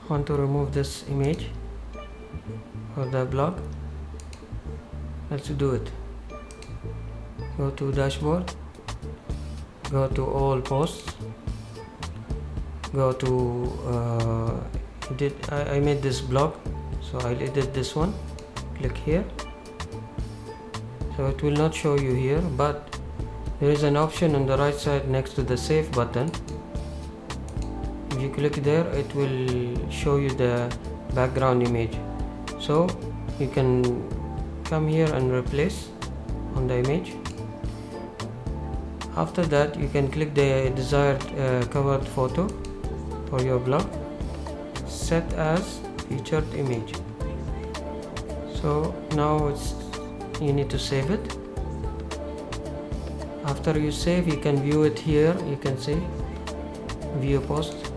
want to remove this image or the blog. Let's do it. Go to dashboard, go to all posts, go to edit. I made this blog, so I'll edit this one. Click here. So it will not show you here, but there is an option on the right side next to the save button. If you click there, it will show you the background image. So you can come here and replace on the image. After that, you can click the desired covered photo for your blog, set as featured image. So now you need to save it. After you save, you can view it here. You can see view post.